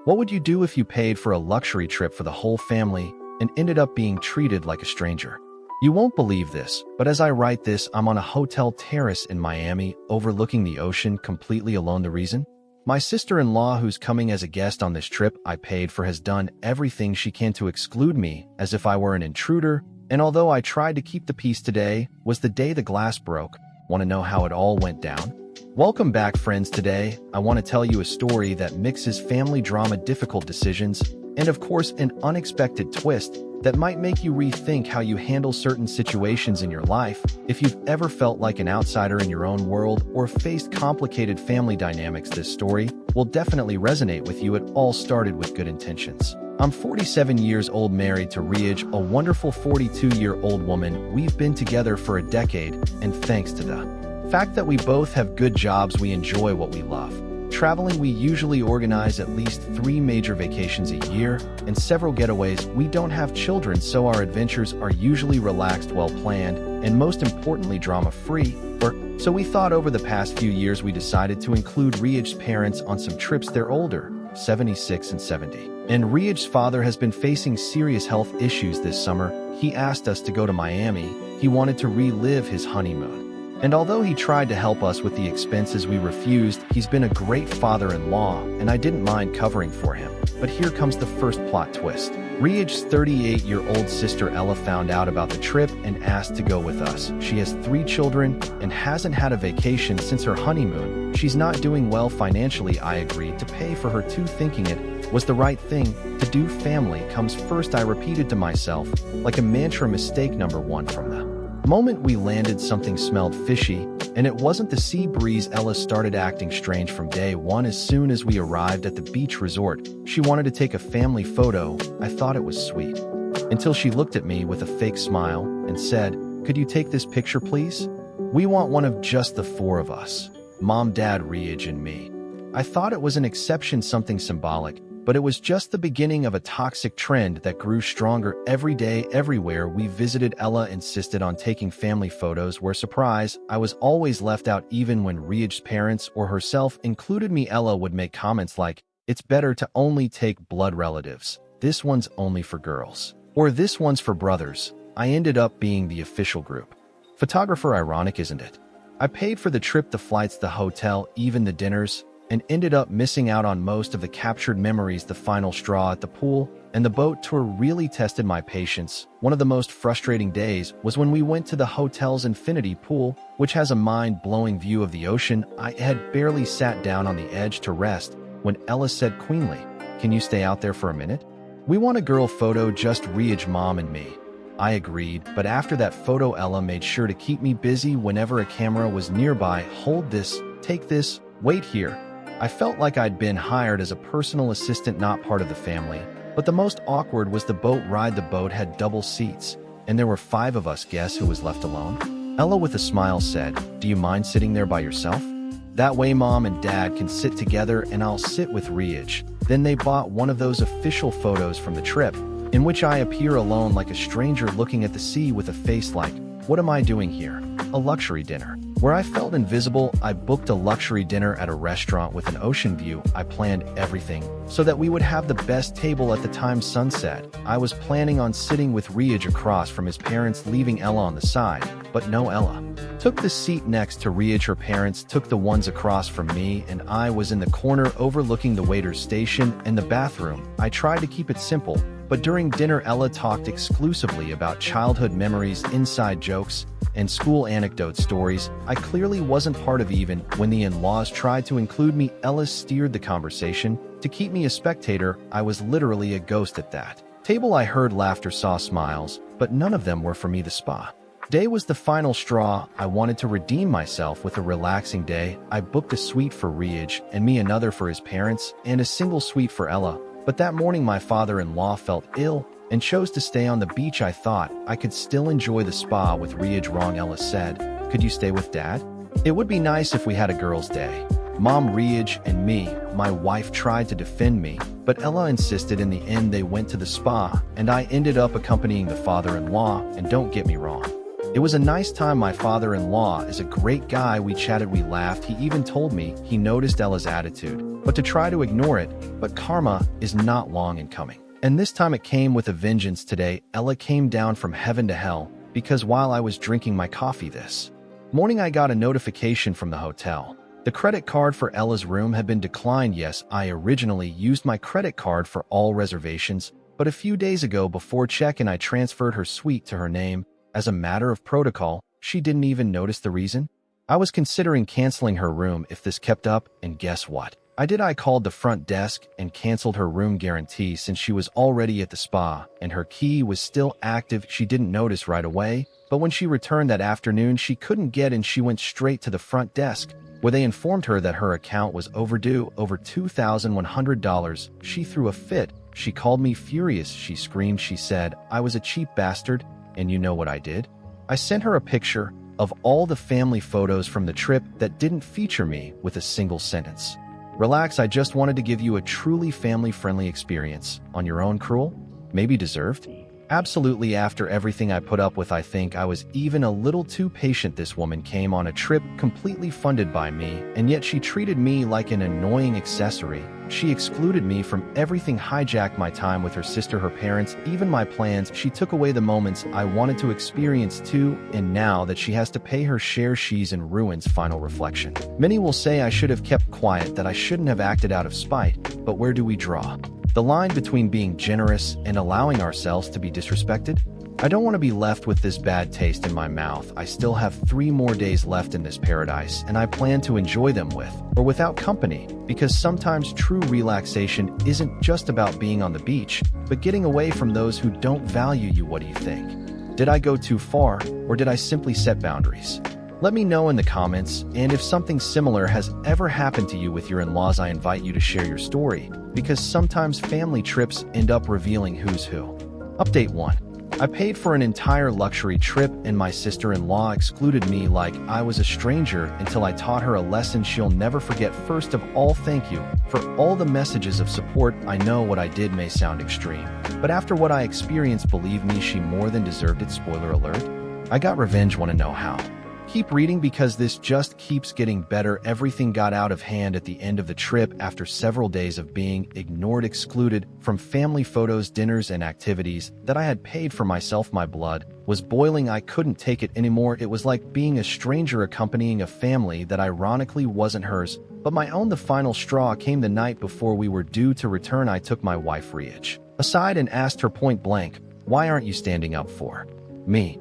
What would you do if you paid for a luxury trip for the whole family and ended up being treated like a stranger? You won't believe this, but as I write this, I'm on a hotel terrace in Miami, overlooking the ocean, completely alone. The reason? My sister-in-law, who's coming as a guest on this trip I paid for, has done everything she can to exclude me, as if I were an intruder, and although I tried to keep the peace, today was the day the glass broke. Want to know how it all went down? Welcome back, friends. Today, I want to tell you a story that mixes family drama, difficult decisions, and of course, an unexpected twist that might make you rethink how you handle certain situations in your life. If you've ever felt like an outsider in your own world or faced complicated family dynamics, this story will definitely resonate with you. It all started with good intentions. I'm 47 years old, married to Riaj, a wonderful 42-year-old woman. We've been together for a decade, and thanks to the fact that we both have good jobs, we enjoy what we love. Traveling, we usually organize at least 3 major vacations a year and several getaways. We don't have children, so our adventures are usually relaxed, well-planned, and most importantly, drama-free. So we thought over the past few years we decided to include Riaj's parents on some trips. They're older, 76 and 70. And Riaj's father has been facing serious health issues this summer. He asked us to go to Miami. He wanted to relive his honeymoon. And although he tried to help us with the expenses, we refused. He's been a great father-in-law, and I didn't mind covering for him. But here comes the first plot twist. Riaj's 38-year-old sister Ella found out about the trip and asked to go with us. She has 3 children and hasn't had a vacation since her honeymoon. She's not doing well financially. I agreed to pay for her too, thinking it was the right thing to do. Family comes first, I repeated to myself, like a mantra. Mistake number 1. From the moment we landed, something smelled fishy, and it wasn't the sea breeze. Ella started acting strange from day one. As soon as we arrived at the beach resort, she wanted to take a family photo. I thought it was sweet, until she looked at me with a fake smile and said, "Could you take this picture, please? We want one of just the 4 of us. Mom, Dad, Riaj, and me." I thought it was an exception, something symbolic, but it was just the beginning of a toxic trend that grew stronger every day. Everywhere we visited, Ella insisted on taking family photos where, surprise, I was always left out. Even when Riaj's parents or herself included me, Ella would make comments like, "It's better to only take blood relatives. This one's only for girls." Or "This one's for brothers." I ended up being the official group photographer. Ironic, isn't it? I paid for the trip, the flights, the hotel, even the dinners, and ended up missing out on most of the captured memories. The final straw at the pool and the boat tour really tested my patience. One of the most frustrating days was when we went to the hotel's infinity pool, which has a mind-blowing view of the ocean. I had barely sat down on the edge to rest when Ella said queenly, "Can you stay out there for a minute? We want a girl photo, just Riaj, Mom, and me." I agreed, but after that photo, Ella made sure to keep me busy whenever a camera was nearby. "Hold this, take this, wait here." I felt like I'd been hired as a personal assistant, not part of the family. But the most awkward was the boat ride. The boat had double seats, and there were 5 of us. Guess who was left alone? Ella, with a smile, said, "Do you mind sitting there by yourself? That way Mom and Dad can sit together and I'll sit with Riaj." Then they bought one of those official photos from the trip, in which I appear alone like a stranger looking at the sea with a face like, "What am I doing here?" A luxury dinner. Where I felt invisible, I booked a luxury dinner at a restaurant with an ocean view. I planned everything so that we would have the best table. At the time sunset, I was planning on sitting with Riaj across from his parents, leaving Ella on the side. But no, Ella took the seat next to Riaj. Her parents took the ones across from me, and I was in the corner overlooking the waiter's station and the bathroom. I tried to keep it simple, but during dinner Ella talked exclusively about childhood memories, inside jokes, and school anecdote stories. I clearly wasn't part of. Even when the in-laws tried to include me, Ella steered the conversation to keep me a spectator. I was literally a ghost at that table. I heard laughter, saw smiles, but none of them were for me. The spa day was the final straw. I wanted to redeem myself with a relaxing day. I booked a suite for Riaj and me, another for his parents, and a single suite for Ella. But that morning my father-in-law felt ill and chose to stay on the beach. I thought I could still enjoy the spa with Riaj. Wrong, Ella said. "Could you stay with Dad? It would be nice if we had a girls' day. Mom, Riaj, and me." My wife tried to defend me, but Ella insisted. In the end, they went to the spa, and I ended up accompanying the father-in-law. And don't get me wrong, it was a nice time. My father-in-law is a great guy. We chatted, we laughed. He even told me he noticed Ella's attitude but to try to ignore it, but karma is not long in coming. And this time it came with a vengeance today. Ella came down from heaven to hell, because while I was drinking my coffee this morning I got a notification from the hotel. The credit card for Ella's room had been declined. Yes, I originally used my credit card for all reservations, but a few days ago before check-in I transferred her suite to her name. As a matter of protocol, she didn't even notice the reason. I was considering canceling her room if this kept up, and guess what? I called the front desk and canceled her room guarantee since she was already at the spa and her key was still active. She didn't notice right away, but when she returned that afternoon she couldn't get in. She went straight to the front desk, where they informed her that her account was overdue over $2,100. She threw a fit. She called me furious. She screamed. She said I was a cheap bastard, and you know what I did? I sent her a picture of all the family photos from the trip that didn't feature me with a single sentence. Relax, I just wanted to give you a truly family-friendly experience. On your own, cruel? Maybe deserved? Absolutely. After everything I put up with, I think I was even a little too patient. This woman came on a trip completely funded by me, and yet she treated me like an annoying accessory. She excluded me from everything, hijacked my time with her sister, her parents, even my plans. She took away the moments I wanted to experience too, and now that she has to pay her share, she's in ruins. Final reflection. Many will say I should have kept quiet, that I shouldn't have acted out of spite, but where do we draw the line between being generous and allowing ourselves to be disrespected? I don't want to be left with this bad taste in my mouth. I still have 3 more days left in this paradise, and I plan to enjoy them with or without company, because sometimes true relaxation isn't just about being on the beach, but getting away from those who don't value you. What do you think? Did I go too far, or did I simply set boundaries? Let me know in the comments, and if something similar has ever happened to you with your in-laws, I invite you to share your story, because sometimes family trips end up revealing who's who. Update 1. I paid for an entire luxury trip, and my sister-in-law excluded me like I was a stranger until I taught her a lesson she'll never forget. First of all, thank you for all the messages of support. I know what I did may sound extreme, but after what I experienced, believe me, she more than deserved it. Spoiler alert. I got revenge. Want to know how? Keep reading, because this just keeps getting better. Everything got out of hand at the end of the trip after several days of being ignored, excluded from family photos, dinners, and activities that I had paid for myself. My blood was boiling. I couldn't take it anymore. It was like being a stranger accompanying a family that ironically wasn't hers, but my own. The final straw came the night before we were due to return. I took my wife Riach aside and asked her point blank, "Why aren't you standing up for me?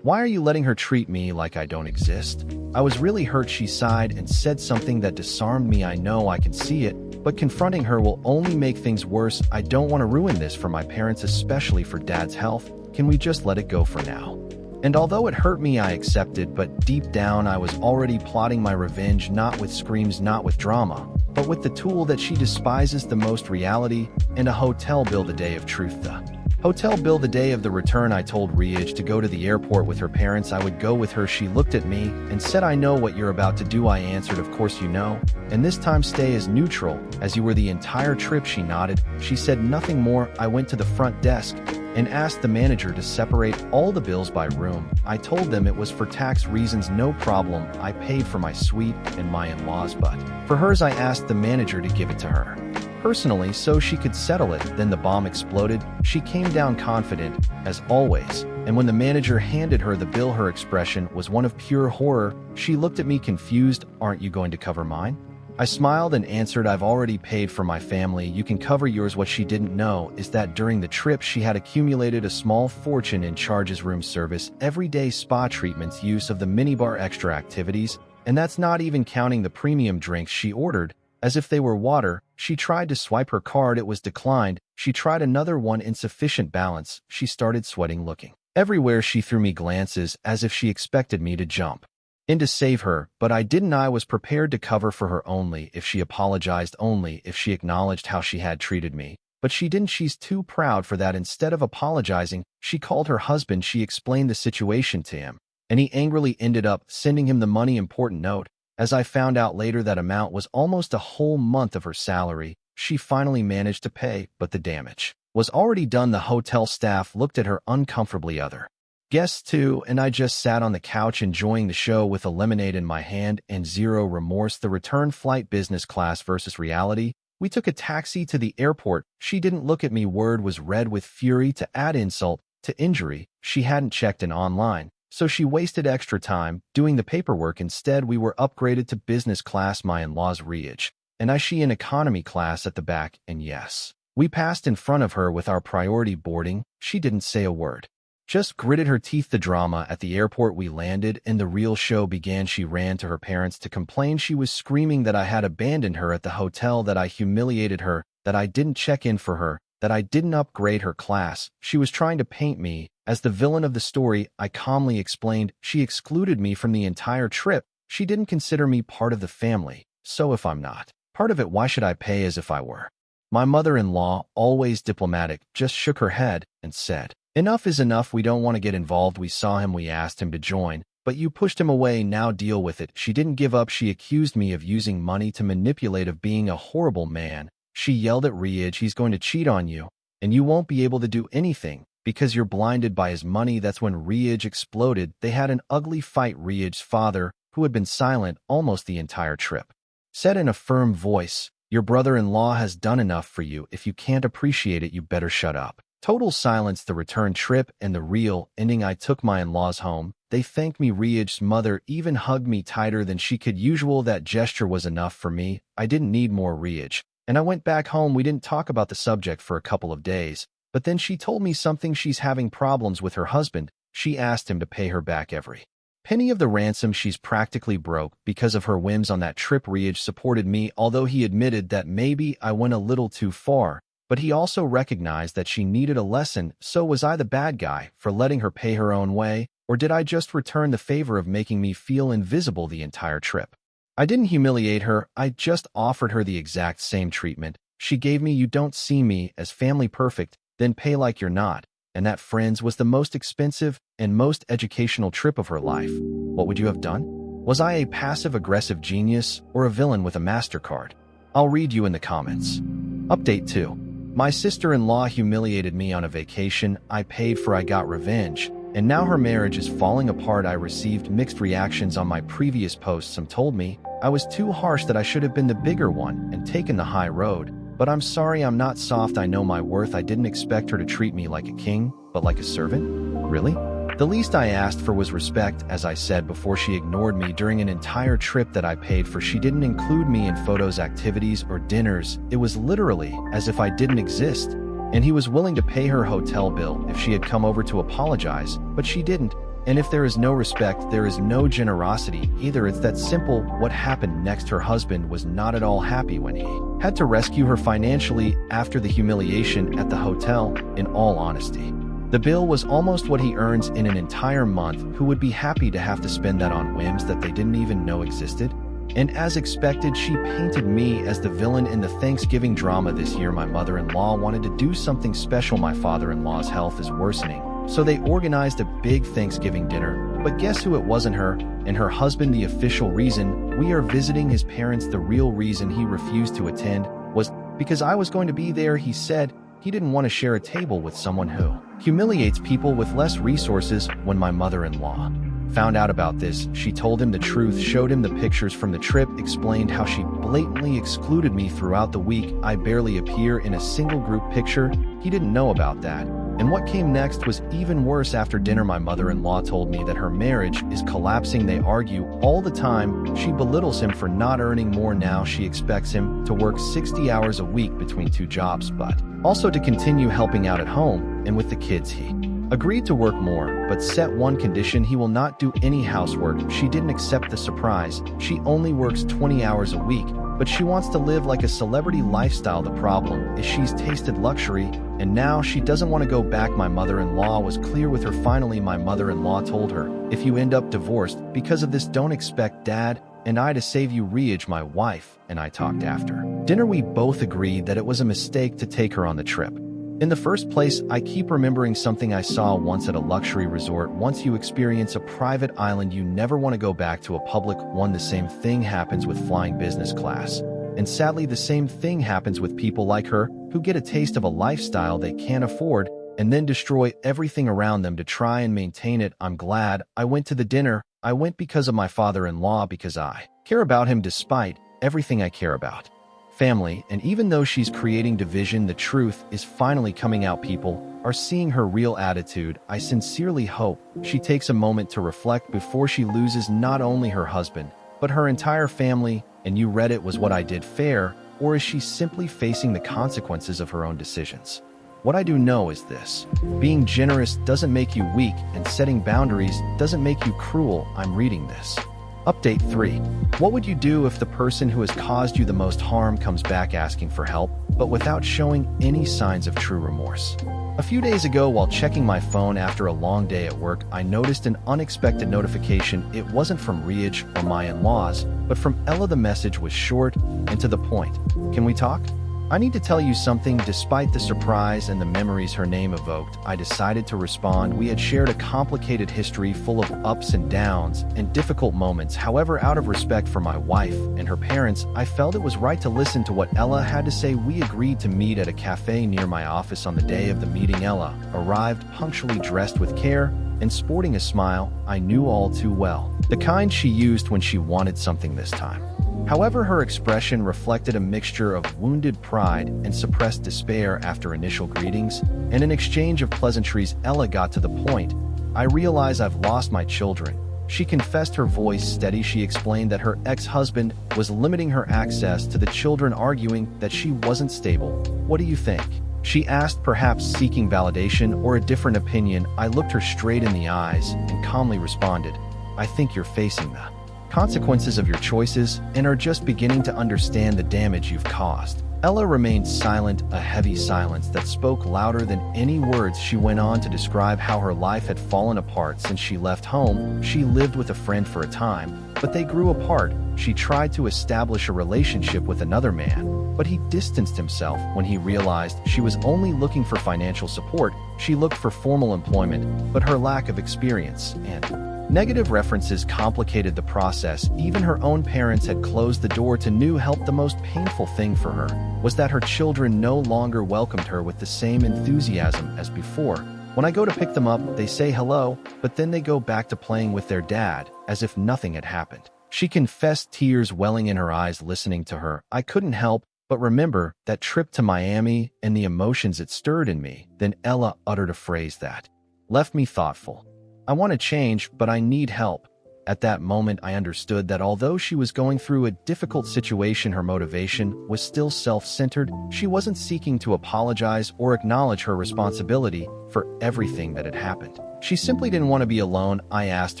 Why are you letting her treat me like I don't exist?" I was really hurt. She sighed and said something that disarmed me. I know I can see it, but confronting her will only make things worse. I don't want to ruin this for my parents, especially for Dad's health. Can we just let it go for now? And although it hurt me, I accepted, but deep down I was already plotting my revenge, not with screams, not with drama, but with the tool that she despises the most: reality and a hotel bill. The day of truth. The hotel bill. The day of the return, I told Riach to go to the airport with her parents. I would go with her. She looked at me and said, "I know what you're about to do." I answered, "Of course you know. And this time stay as neutral as you were the entire trip." She nodded. She said nothing more. I went to the front desk and asked the manager to separate all the bills by room. I told them it was for tax reasons. No problem. I paid for my suite and my in-laws, but for hers I asked the manager to give it to her personally so she could settle it. Then the bomb exploded. She came down confident, as always, and when the manager handed her the bill, her expression was one of pure horror. She looked at me confused. "Aren't you going to cover mine?" I smiled and answered, "I've already paid for my family. You can cover yours." What she didn't know is that during the trip she had accumulated a small fortune in charges: room service, everyday spa treatments, use of the minibar, extra activities, and that's not even counting the premium drinks she ordered as if they were water. She tried to swipe her card. It was declined. She tried another one. Insufficient balance. She started sweating. Looking everywhere, she threw me glances as if she expected me to jump in to save her, but I didn't. I was prepared to cover for her only if she apologized, only if she acknowledged how she had treated me. But she didn't. She's too proud for that. Instead of apologizing, she called her husband. She explained the situation to him, and he angrily ended up sending him the money. Important note: as I found out later, that amount was almost a whole month of her salary. She finally managed to pay, but the damage was already done. The hotel staff looked at her uncomfortably. Other Guests too, and I just sat on the couch enjoying the show with a lemonade in my hand and zero remorse. The return flight, business class versus reality. We took a taxi to the airport. She didn't look at me. Word was read with fury. To add insult to injury, she hadn't checked in online, so she wasted extra time doing the paperwork. Instead, we were upgraded to business class, my in-laws Riage, and she in economy class at the back, and yes, we passed in front of her with our priority boarding. She didn't say a word, just gritted her teeth. The drama at the airport. We landed and the real show began. She ran to her parents to complain. She was screaming that I had abandoned her at the hotel, that I humiliated her, that I didn't check in for her, that I didn't upgrade her class. She was trying to paint me as the villain of the story. I calmly explained she excluded me from the entire trip. She didn't consider me part of the family. So if I'm not part of it, why should I pay as if I were? My mother-in-law, always diplomatic, just shook her head and said, "Enough is enough. We don't want to get involved. We saw him. We asked him to join, but you pushed him away. Now deal with it." She didn't give up. She accused me of using money to manipulate, of being a horrible man. She yelled at Riage, "He's going to cheat on you, and you won't be able to do anything because you're blinded by his money." That's when Riage exploded. They had an ugly fight. Riage's father, who had been silent almost the entire trip, said in a firm voice, "Your brother-in-law has done enough for you. If you can't appreciate it, you better shut up." Total silence. The return trip and the real ending. I took my in-laws home. They thanked me. Riage's mother even hugged me tighter than she could usual. That gesture was enough for me. I didn't need more Riage, and I went back home. We didn't talk about the subject for a couple of days, but then she told me something. She's having problems with her husband. She asked him to pay her back every penny of the ransom. She's practically broke because of her whims on that trip. Riage supported me, although he admitted that maybe I went a little too far, but he also recognized that she needed a lesson. So was I the bad guy for letting her pay her own way, or did I just return the favor of making me feel invisible the entire trip? I didn't humiliate her. I just offered her the exact same treatment she gave me. You don't see me as family perfect, then pay like you're not. And that, friends, was the most expensive and most educational trip of her life. What would you have done? Was I a passive-aggressive genius or a villain with a MasterCard? I'll read you in the comments. Update 2. My sister-in-law humiliated me on a vacation I paid for. I got revenge, and now her marriage is falling apart. I received mixed reactions on my previous posts. Some told me I was too harsh, that I should have been the bigger one and taken the high road. But I'm sorry, I'm not soft. I know my worth. I didn't expect her to treat me like a king, but like a servant. Really? The least I asked for was respect. As I said before, she ignored me during an entire trip that I paid for. She didn't include me in photos, activities, or dinners. It was literally as if I didn't exist. And he was willing to pay her hotel bill if she had come over to apologize, but she didn't. And if there is no respect, there is no generosity either. It's that simple. What happened next? Her husband was not at all happy when he had to rescue her financially after the humiliation at the hotel. In all honesty, the bill was almost what he earns in an entire month. Who would be happy to have to spend that on whims that they didn't even know existed? And as expected, she painted me as the villain in the Thanksgiving drama this year. My mother-in-law wanted to do something special. My father-in-law's health is worsening, so they organized a big Thanksgiving dinner. But guess who? It wasn't her and her husband the official reason. We are visiting his parents. The real reason he refused to attend was because I was going to be there. He said he didn't want to share a table with someone who humiliates people with less resources. When my mother-in-law found out about this, she told him the truth, showed him the pictures from the trip, explained how she blatantly excluded me throughout the week. I barely appear in a single group picture. He didn't know about that. And what came next was even worse. After dinner, my mother-in-law told me that her marriage is collapsing. They argue all the time. She belittles him for not earning more. Now she expects him to work 60 hours a week between 2 jobs, but also to continue helping out at home and with the kids. He agreed to work more, but set one condition: he will not do any housework. She didn't accept the surprise. She only works 20 hours a week, but she wants to live like a celebrity lifestyle. The problem is she's tasted luxury, and now she doesn't want to go back. My mother-in-law was clear with her. Finally, my mother-in-law told her, if you end up divorced because of this, don't expect Dad and I to save you. Riage, my wife, and I talked after dinner. We both agreed that it was a mistake to take her on the trip. In the first place, I keep remembering something I saw once at a luxury resort. Once you experience a private island, you never want to go back to a public one. The same thing happens with flying business class. And sadly, the same thing happens with people like her who get a taste of a lifestyle they can't afford. and then destroy everything around them to try and maintain it. I'm glad I went to the dinner. I went because of my father-in-law, because I care about him despite everything I care about. Family, and even though she's creating division, the truth is finally coming out. People are seeing her real attitude. I sincerely hope she takes a moment to reflect before she loses not only her husband, but her entire family. And you read it, was what I did fair, or is she simply facing the consequences of her own decisions? What I do know is this: being generous doesn't make you weak, and setting boundaries doesn't make you cruel. I'm reading this. Update 3. What would you do if the person who has caused you the most harm comes back asking for help, but without showing any signs of true remorse? A few days ago, while checking my phone after a long day at work, I noticed an unexpected notification. It wasn't from Riaj or my in-laws, but from Ella. The message was short and to the point. Can we talk? I need to tell you something. Despite the surprise and the memories her name evoked, I decided to respond. We had shared a complicated history full of ups and downs and difficult moments. However, out of respect for my wife and her parents, I felt it was right to listen to what Ella had to say. We agreed to meet at a cafe near my office. On the day of the meeting, Ella arrived punctually, dressed with care and sporting a smile I knew all too well, the kind she used when she wanted something this time. However, her expression reflected a mixture of wounded pride and suppressed despair. After initial greetings and an exchange of pleasantries, Ella got to the point. I realize I've lost my children. She confessed, her voice steady. She explained that her ex-husband was limiting her access to the children, arguing that she wasn't stable. What do you think? She asked, perhaps seeking validation or a different opinion. I looked her straight in the eyes and calmly responded, I think you're facing the consequences of your choices and are just beginning to understand the damage you've caused. Ella remained silent, a heavy silence that spoke louder than any words. She went on to describe how her life had fallen apart since she left home. She lived with a friend for a time, but they grew apart. She tried to establish a relationship with another man, but he distanced himself when he realized she was only looking for financial support. She looked for formal employment, but her lack of experience and negative references complicated the process. Even her own parents had closed the door to new help. The most painful thing for her was that her children no longer welcomed her with the same enthusiasm as before. When I go to pick them up, they say hello, but then they go back to playing with their dad, as if nothing had happened. She confessed, tears welling in her eyes. Listening to her, I couldn't help but remember that trip to Miami and the emotions it stirred in me. Then Ella uttered a phrase that left me thoughtful. I want to change, but I need help. At that moment, I understood that although she was going through a difficult situation, her motivation was still self-centered. She wasn't seeking to apologize or acknowledge her responsibility for everything that had happened. She simply didn't want to be alone. I asked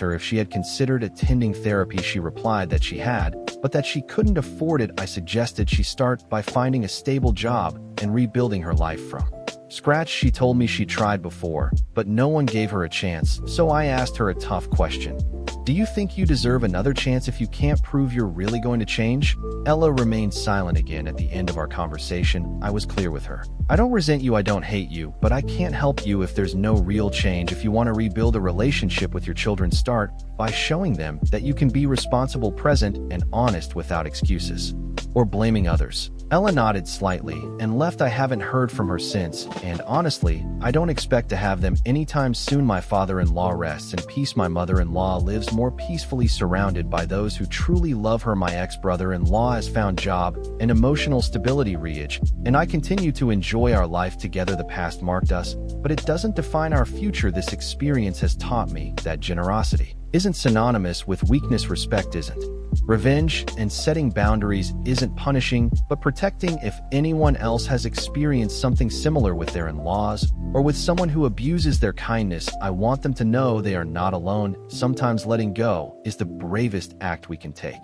her if she had considered attending therapy. She replied that she had, but that she couldn't afford it. I suggested she start by finding a stable job and rebuilding her life from scratch. She told me she tried before, but no one gave her a chance. So I asked her a tough question. Do you think you deserve another chance if you can't prove you're really going to change? Ella remained silent again. At the end of our conversation, I was clear with her. I don't resent you, I don't hate you, but I can't help you if there's no real change. If you want to rebuild a relationship with your children, start by showing them that you can be responsible, present, and honest without excuses or blaming others. Ella nodded slightly and left. I haven't heard from her since, and honestly, I don't expect to have them anytime soon. My father-in-law rests in peace. My mother-in-law lives more peacefully, surrounded by those who truly love her. My ex-brother-in-law has found job and emotional stability, Riaj, and I continue to enjoy our life together. The past marked us, but it doesn't define our future. This experience has taught me that generosity isn't synonymous with weakness. Respect isn't revenge, and setting boundaries isn't punishing, but protecting. If anyone else has experienced something similar with their in-laws or with someone who abuses their kindness, I want them to know they are not alone. Sometimes letting go is the bravest act we can take.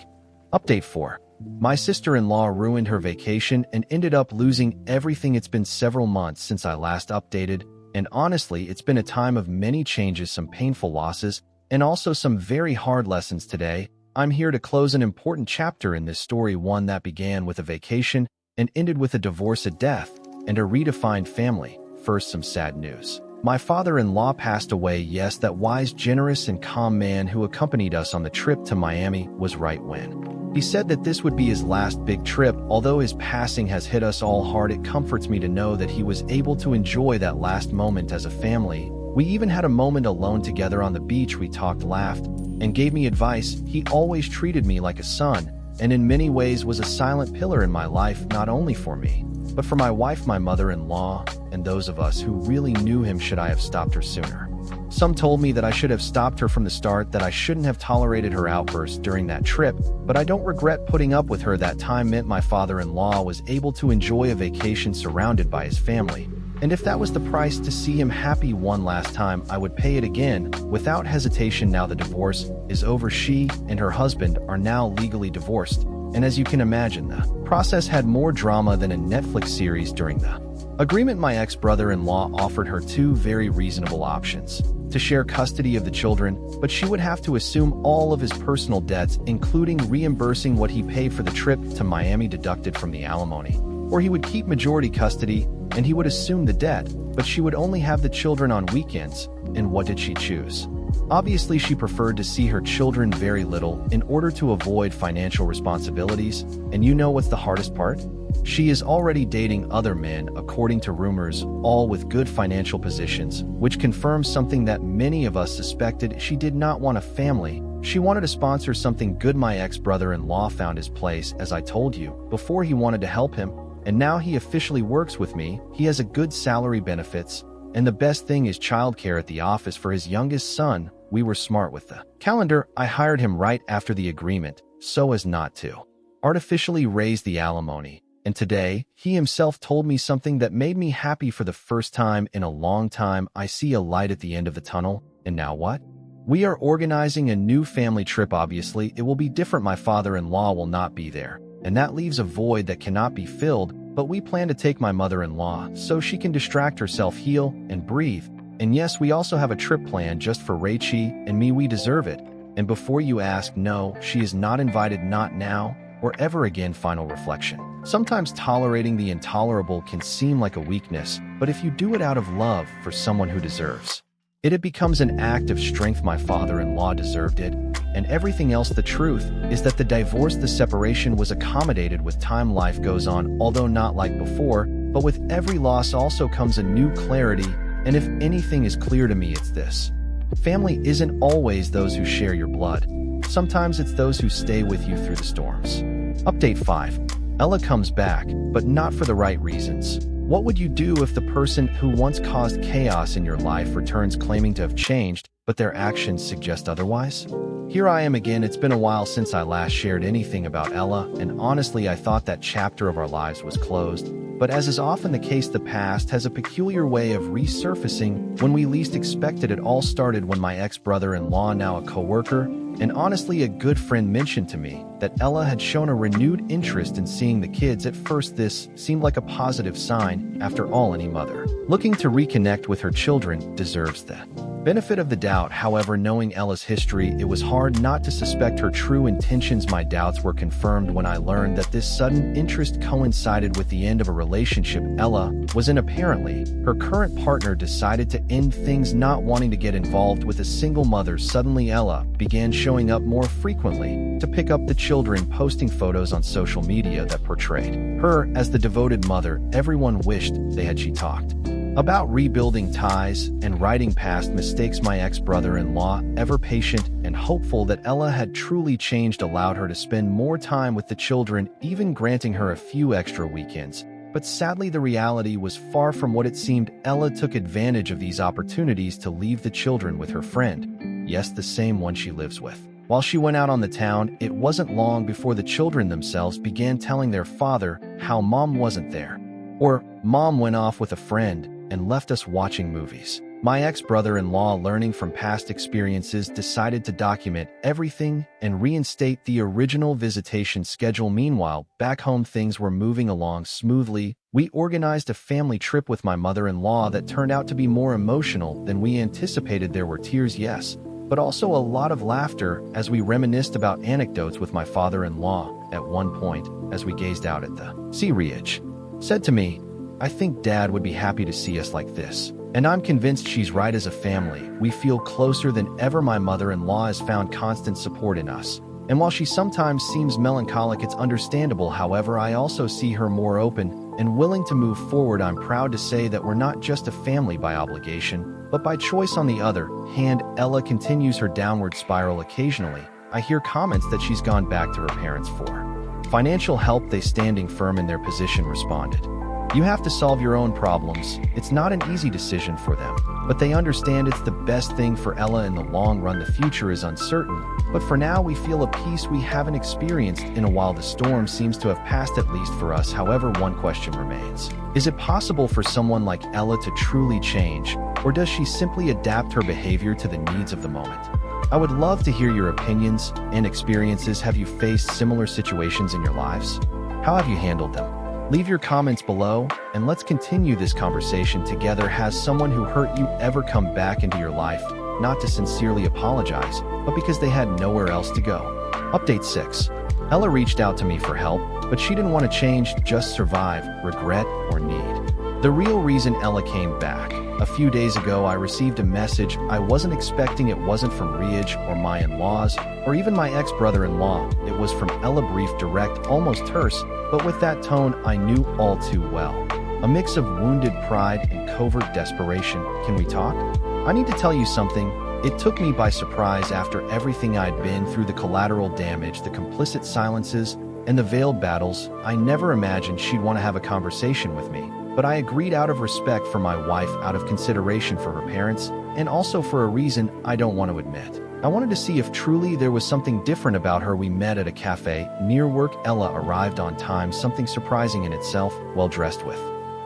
Update 4. My sister-in-law ruined her vacation and ended up losing everything. It's been several months since I last updated, and honestly, it's been a time of many changes, some painful losses, and also some very hard lessons. Today, I'm here to close an important chapter in this story, one that began with a vacation and ended with a divorce, a death, and a redefined family. First, some sad news. My father-in-law passed away. Yes, that wise, generous, and calm man who accompanied us on the trip to Miami was right when He said that this would be his last big trip. Although his passing has hit us all hard, it comforts me to know that he was able to enjoy that last moment as a family. We even had a moment alone together on the beach. We talked, laughed, and gave me advice. He always treated me like a son, and in many ways was a silent pillar in my life, not only for me, but for my wife, my mother-in-law, and those of us who really knew him. Should I have stopped her sooner? Some told me that I should have stopped her from the start, that I shouldn't have tolerated her outbursts during that trip, but I don't regret putting up with her. That time meant my father-in-law was able to enjoy a vacation surrounded by his family. And if that was the price to see him happy one last time, I would pay it again, without hesitation. Now the divorce is over. She and her husband are now legally divorced, and as you can imagine, the process had more drama than a Netflix series. During the agreement, my ex-brother-in-law offered her two very reasonable options: to share custody of the children, but she would have to assume all of his personal debts, including reimbursing what he paid for the trip to Miami deducted from the alimony, or he would keep majority custody and he would assume the debt, but she would only have the children on weekends. And what did she choose? Obviously, she preferred to see her children very little in order to avoid financial responsibilities. And you know what's the hardest part? She is already dating other men, according to rumors, all with good financial positions, which confirms something that many of us suspected. She did not want a family. She wanted to sponsor something good. My ex-brother-in-law found his place, as I told you before. He wanted to help him, and now he officially works with me. He has a good salary, benefits, and the best thing is childcare at the office for his youngest son. We were smart with the calendar. I hired him right after the agreement, so as not to artificially raise the alimony. And today, he himself told me something that made me happy. For the first time in a long time, I see a light at the end of the tunnel. And now what? We are organizing a new family trip. Obviously, it will be different. My father-in-law will not be there, and that leaves a void that cannot be filled. But we plan to take my mother-in-law so she can distract herself, heal, and breathe. And yes, we also have a trip planned just for Rachie and me. We deserve it. And before you ask, no, she is not invited, not now or ever again. Final reflection. Sometimes tolerating the intolerable can seem like a weakness, but if you do it out of love for someone who deserves it, it becomes an act of strength. My father-in-law deserved it, and everything else. The truth is that the divorce, the separation, was accommodated with time. Life goes on, although not like before, but with every loss also comes a new clarity. And if anything is clear to me, it's this: family isn't always those who share your blood. Sometimes it's those who stay with you through the storms. Update 5. Ella comes back, but not for the right reasons. What would you do if the person who once caused chaos in your life returns claiming to have changed, but their actions suggest otherwise? Here I am again. It's been a while since I last shared anything about Ella, and honestly, I thought that chapter of our lives was closed. But as is often the case, the past has a peculiar way of resurfacing when we least expect it. It all started when my ex-brother-in-law, now a co-worker, and honestly a good friend, mentioned to me that Ella had shown a renewed interest in seeing the kids. At first, this seemed like a positive sign. After all, any mother looking to reconnect with her children deserves the benefit of the doubt. However, knowing Ella's history, it was hard not to suspect her true intentions. My doubts were confirmed when I learned that this sudden interest coincided with the end of a relationship Ella was in. Apparently, her current partner decided to end things, not wanting to get involved with a single mother. Suddenly, Ella began showing up more frequently to pick up the children, posting photos on social media that portrayed her as the devoted mother everyone wished they had. She talked about rebuilding ties and writing past mistakes. My ex-brother-in-law, ever patient and hopeful that Ella had truly changed, allowed her to spend more time with the children, even granting her a few extra weekends. But sadly, the reality was far from what it seemed. Ella took advantage of these opportunities to leave the children with her friend. Yes, the same one she lives with. While she went out on the town, it wasn't long before the children themselves began telling their father how mom wasn't there, or mom went off with a friend and left us watching movies. My ex-brother-in-law, learning from past experiences, decided to document everything and reinstate the original visitation schedule. Meanwhile, back home, things were moving along smoothly. We organized a family trip with my mother-in-law that turned out to be more emotional than we anticipated. There were tears, yes, but also a lot of laughter as we reminisced about anecdotes with my father-in-law. At one point, as we gazed out at the sea, Rich said to me, "I think Dad would be happy to see us like this." And I'm convinced she's right. As a family, we feel closer than ever. My mother-in-law has found constant support in us, And while she sometimes seems melancholic, it's understandable. However, I also see her more open and willing to move forward. I'm proud to say that we're not just a family by obligation, but by choice. On the other hand, Ella continues her downward spiral. Occasionally, I hear comments that she's gone back to her parents for financial help. They, standing firm in their position, responded, "You have to solve your own problems. It's not an easy decision for them, but they understand it's the best thing for Ella in the long run. The future is uncertain, but for now we feel a peace we haven't experienced in a while. The storm seems to have passed, at least for us. However, one question remains. Is it possible for someone like Ella to truly change, or does she simply adapt her behavior to the needs of the moment?" I would love to hear your opinions and experiences. Have you faced similar situations in your lives? How have you handled them? Leave your comments below, and let's continue this conversation together. Has someone who hurt you ever come back into your life, not to sincerely apologize, but because they had nowhere else to go? Update 6. Ella reached out to me for help, but she didn't want to change, just survive, regret, or need. The real reason Ella came back. A few days ago, I received a message I wasn't expecting. It wasn't from Riaj or my in-laws, or even my ex-brother-in-law. It was from Ella. Brief, direct, almost terse, but with that tone I knew all too well. A mix of wounded pride and covert desperation. "Can we talk? I need to tell you something." It took me by surprise. After everything I'd been through, the collateral damage, the complicit silences, and the veiled battles, I never imagined she'd want to have a conversation with me. But I agreed out of respect for my wife, out of consideration for her parents, and also for a reason I don't want to admit. I wanted to see if truly there was something different about her. We met at a cafe near work. Ella arrived on time, something surprising in itself, well dressed with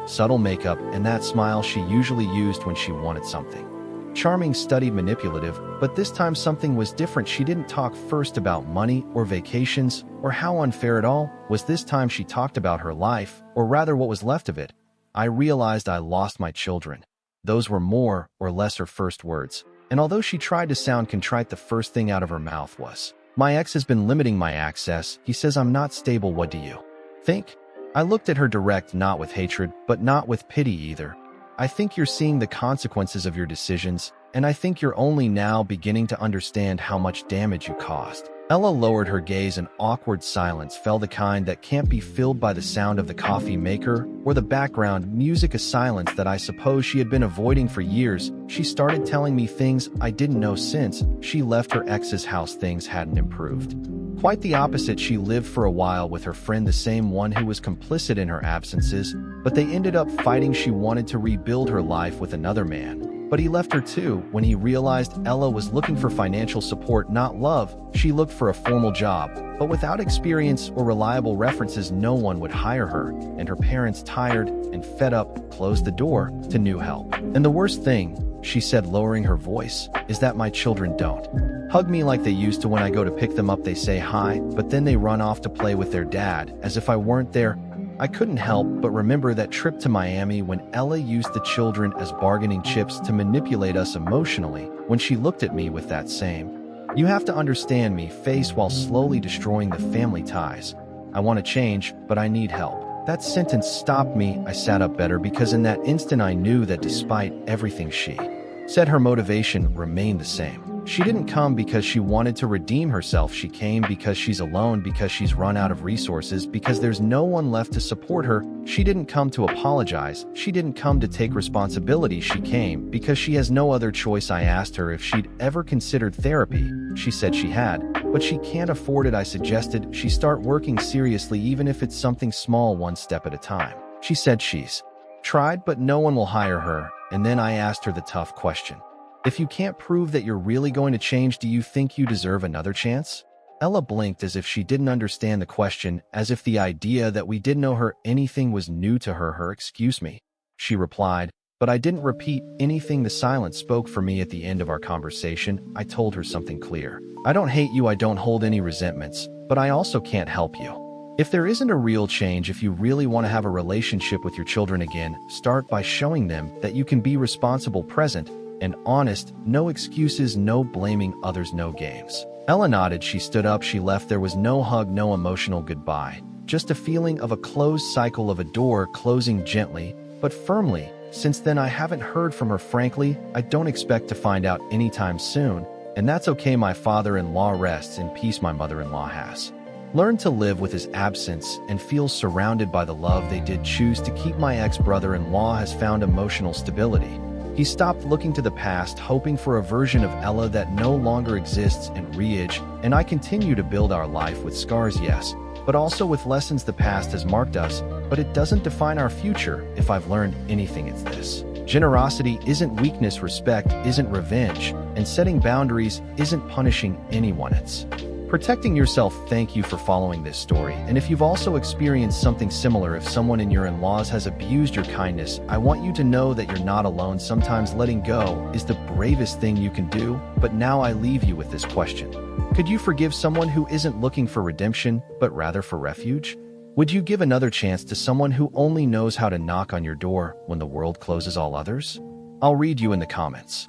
subtle makeup and that smile she usually used when she wanted something. Charming, studied, manipulative, but this time something was different. She didn't talk first about money or vacations or how unfair it all was. This time she talked about her life, or rather what was left of it. I realized I lost my children. Those were more or less her first words. And although she tried to sound contrite, the first thing out of her mouth was, "My ex has been limiting my access. He says I'm not stable. What do you think?" I looked at her direct, not with hatred, but not with pity either. "I think you're seeing the consequences of your decisions, and I think you're only now beginning to understand how much damage you caused." Ella lowered her gaze. An awkward silence fell, the kind that can't be filled by the sound of the coffee maker or the background music, a silence that I suppose she had been avoiding for years. She started telling me things I didn't know. Since she left her ex's house, things hadn't improved. Quite the opposite. She lived for a while with her friend, the same one who was complicit in her absences, but they ended up fighting. She wanted to rebuild her life with another man, but he left her too. When he realized Ella was looking for financial support, not love, she looked for a formal job, but without experience or reliable references, no one would hire her, and her parents, tired and fed up, closed the door to new help. "And the worst thing," she said, lowering her voice, "is that my children don't hug me like they used to. When I go to pick them up, they say hi, but then they run off to play with their dad, as if I weren't there." I couldn't help but remember that trip to Miami when Ella used the children as bargaining chips to manipulate us emotionally. When she looked at me with that same "you have to understand me" face while slowly destroying the family ties. "I want to change, but I need help." That sentence stopped me. I sat up better, because in that instant I knew that despite everything she said, her motivation remained the same. She didn't come because she wanted to redeem herself. She came because she's alone, because she's run out of resources, because there's no one left to support her. She didn't come to apologize. She didn't come to take responsibility. She came because she has no other choice. I asked her if she'd ever considered therapy. She said she had, but she can't afford it. I suggested she start working seriously, even if it's something small, one step at a time. She said she's tried, but no one will hire her. And then I asked her the tough question: if you can't prove that you're really going to change, do you think you deserve another chance? Ella blinked as if she didn't understand the question, as if the idea that we didn't know her anything was new to her. "Excuse me," she replied, but I didn't repeat anything. The silence spoke for me. At the end of our conversation, I told her something clear. "I don't hate you. I don't hold any resentments, but I also can't help you. If there isn't a real change, if you really want to have a relationship with your children again, start by showing them that you can be responsible, present, and honest. No excuses, no blaming others, no games." Ella nodded. She stood up. She left. There was no hug, no emotional goodbye, just a feeling of a closed cycle, of a door closing gently but firmly. Since then, I haven't heard from her. Frankly, I don't expect to find out anytime soon. And that's okay, my father-in-law rests in peace, my mother-in-law has learned to live with his absence and feels surrounded by the love they did choose to keep. My ex-brother-in-law has found emotional stability. He stopped looking to the past, hoping for a version of Ella that no longer exists in Riage, and I continue to build our life with scars, yes, but also with lessons. The past has marked us, but it doesn't define our future. If I've learned anything, it's this. Generosity isn't weakness, respect isn't revenge, and setting boundaries isn't punishing anyone, it's protecting yourself. Thank you for following this story, and if you've also experienced something similar, if someone in your in-laws has abused your kindness, I want you to know that you're not alone. Sometimes letting go is the bravest thing you can do, but now I leave you with this question. Could you forgive someone who isn't looking for redemption, but rather for refuge? Would you give another chance to someone who only knows how to knock on your door when the world closes all others? I'll read you in the comments.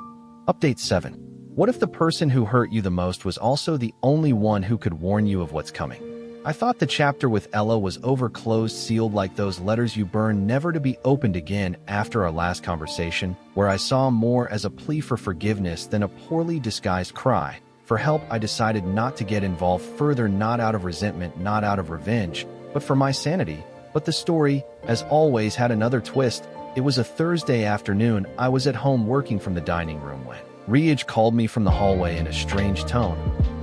Update 7. What if the person who hurt you the most was also the only one who could warn you of what's coming? I thought the chapter with Ella was over, closed, sealed, like those letters you burn, never to be opened again. After our last conversation, where I saw more as a plea for forgiveness than a poorly disguised cry for help, I decided not to get involved further, not out of resentment, not out of revenge, but for my sanity. But the story, as always, had another twist. It was a Thursday afternoon. I was at home working from the dining room when Riage called me from the hallway in a strange tone.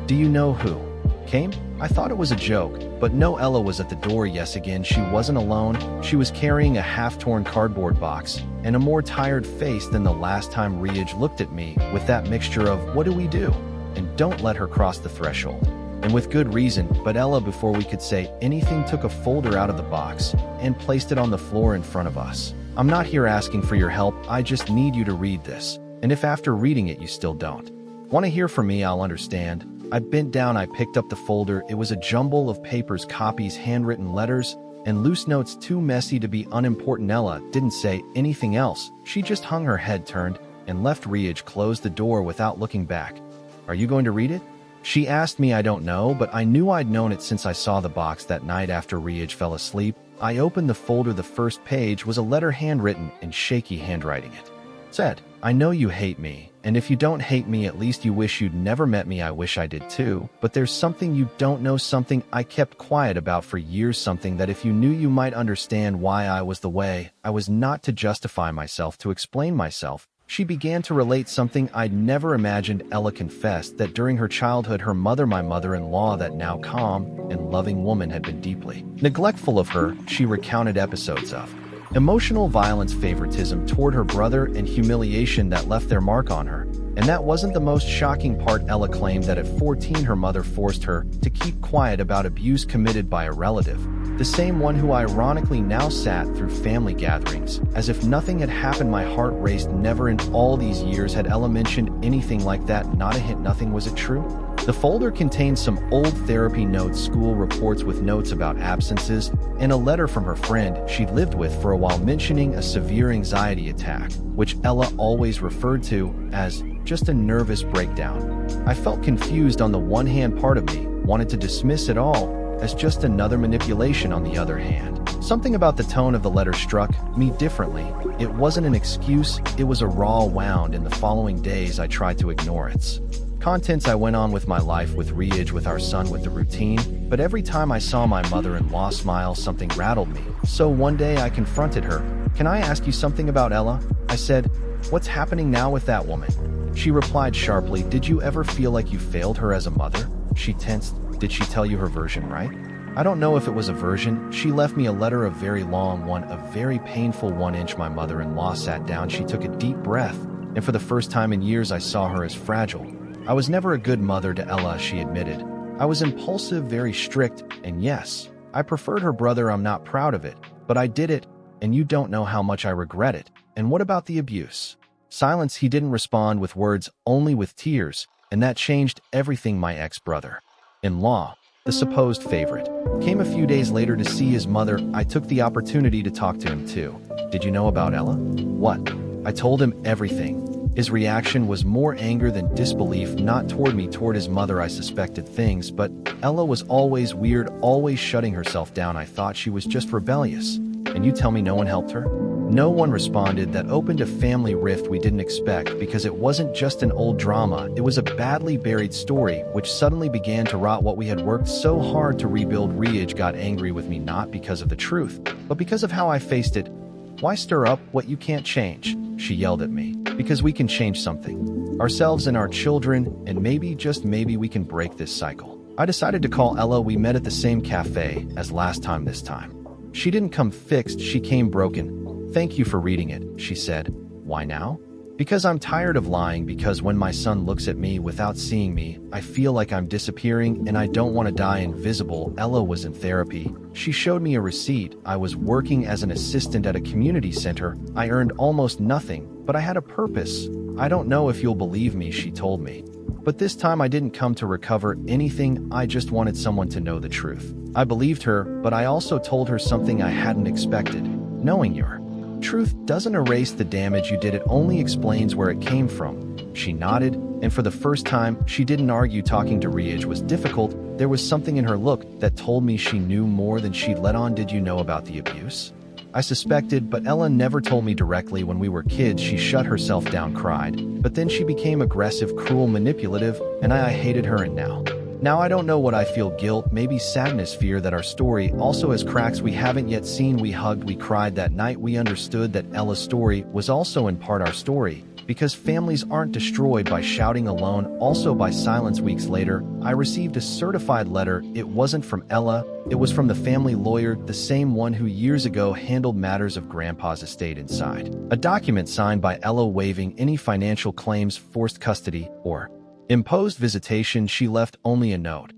Do you know who came? I thought it was a joke, but no, Ella was at the door. Yes, again, she wasn't alone. She was carrying a half-torn cardboard box and a more tired face than the last time. Riage looked at me with that mixture of, what do we do? And don't let her cross the threshold. And with good reason, but Ella, before we could say anything, took a folder out of the box and placed it on the floor in front of us. I'm not here asking for your help, I just need you to read this. And if after reading it you still don't want to hear from me, I'll understand. I bent down, I picked up the folder. It was a jumble of papers, copies, handwritten letters, and loose notes too messy to be unimportant. Ella didn't say anything else. She just hung her head, turned, and left. Riage closed the door without looking back. Are you going to read it? She asked me. I don't know, but I knew I'd known it since I saw the box that night after Riage fell asleep. I opened the folder. The first page was a letter, handwritten in shaky handwriting. It said, I know you hate me, and if you don't hate me, at least you wish you'd never met me. I wish I did too, but there's something you don't know, something I kept quiet about for years, something that if you knew you might understand why I was the way I was, not to justify myself, to explain myself. She began to relate something I'd never imagined. Ella confessed that during her childhood, her mother, my mother-in-law, that now calm and loving woman, had been deeply neglectful of her. She recounted episodes of emotional violence, favoritism toward her brother, and humiliation that left their mark on her. And that wasn't the most shocking part. Ella claimed that at 14 her mother forced her to keep quiet about abuse committed by a relative, the same one who ironically now sat through family gatherings as if nothing had happened. My heart raced. Never in all these years had Ella mentioned anything like that, not a hint, nothing. Was it true? The folder contained some old therapy notes, school reports with notes about absences, and a letter from her friend she'd lived with for a while mentioning a severe anxiety attack, which Ella always referred to as just a nervous breakdown. I felt confused. On the one hand, part of me wanted to dismiss it all as just another manipulation. On the other hand, something about the tone of the letter struck me differently. It wasn't an excuse, it was a raw wound. In the following days, I tried to ignore its contents. I went on with my life, with Riage, with our son, with the routine, but every time I saw my mother-in-law smile, something rattled me. So one day I confronted her. Can I ask you something about Ella? I said, what's happening now with that woman? She replied sharply, did you ever feel like you failed her as a mother? She tensed. Did she tell you her version, right? I don't know if it was a version. She left me a letter, a very long one, a very painful one. My mother-in-law sat down. She took a deep breath, and for the first time in years I saw her as fragile. I was never a good mother to Ella, she admitted. I was impulsive, very strict, and yes, I preferred her brother. I'm not proud of it, but I did it, and you don't know how much I regret it. And what about the abuse? Silence. He didn't respond with words, only with tears, and that changed everything. My ex-brother-in-law, the supposed favorite, came a few days later to see his mother. I took the opportunity to talk to him too. Did you know about Ella? What? I told him everything. His reaction was more anger than disbelief, not toward me, toward his mother. I suspected things, but Ella was always weird, always shutting herself down. I thought she was just rebellious. And you tell me no one helped her? No one responded. That opened a family rift we didn't expect, because it wasn't just an old drama, it was a badly buried story which suddenly began to rot what we had worked so hard to rebuild. Riaj got angry with me not because of the truth, but because of how I faced it. "Why stir up what you can't change?" she yelled at me. "Because we can change something. Ourselves and our children, and maybe, just maybe, we can break this cycle." I decided to call Ella. We met at the same cafe as last time this time. She didn't come fixed, she came broken. "Thank you for reading it," she said. "Why now?" "Because I'm tired of lying, because when my son looks at me without seeing me, I feel like I'm disappearing and I don't want to die invisible." Ella was in therapy. She showed me a receipt. "I was working as an assistant at a community center. I earned almost nothing, but I had a purpose. I don't know if you'll believe me," she told me. "But this time I didn't come to recover anything, I just wanted someone to know the truth." I believed her, but I also told her something I hadn't expected. "Knowing your truth doesn't erase the damage you did, it only explains where it came from." She nodded, and for the first time, she didn't argue. Talking to Riaj was difficult. There was something in her look that told me she knew more than she'd let on. "Did you know about the abuse?" I suspected, but Ella never told me directly. "When we were kids, she shut herself down, cried. But then she became aggressive, cruel, manipulative, and I hated her, and now I don't know what I feel. Guilt, maybe sadness, fear that our story also has cracks we haven't yet seen." We hugged, we cried that night. We understood that Ella's story was also in part our story, because families aren't destroyed by shouting alone, also by silence. Weeks later, I received a certified letter. It wasn't from Ella, it was from the family lawyer, the same one who years ago handled matters of Grandpa's estate. Inside, a document signed by Ella waiving any financial claims, forced custody, or imposed visitation. She left only a note.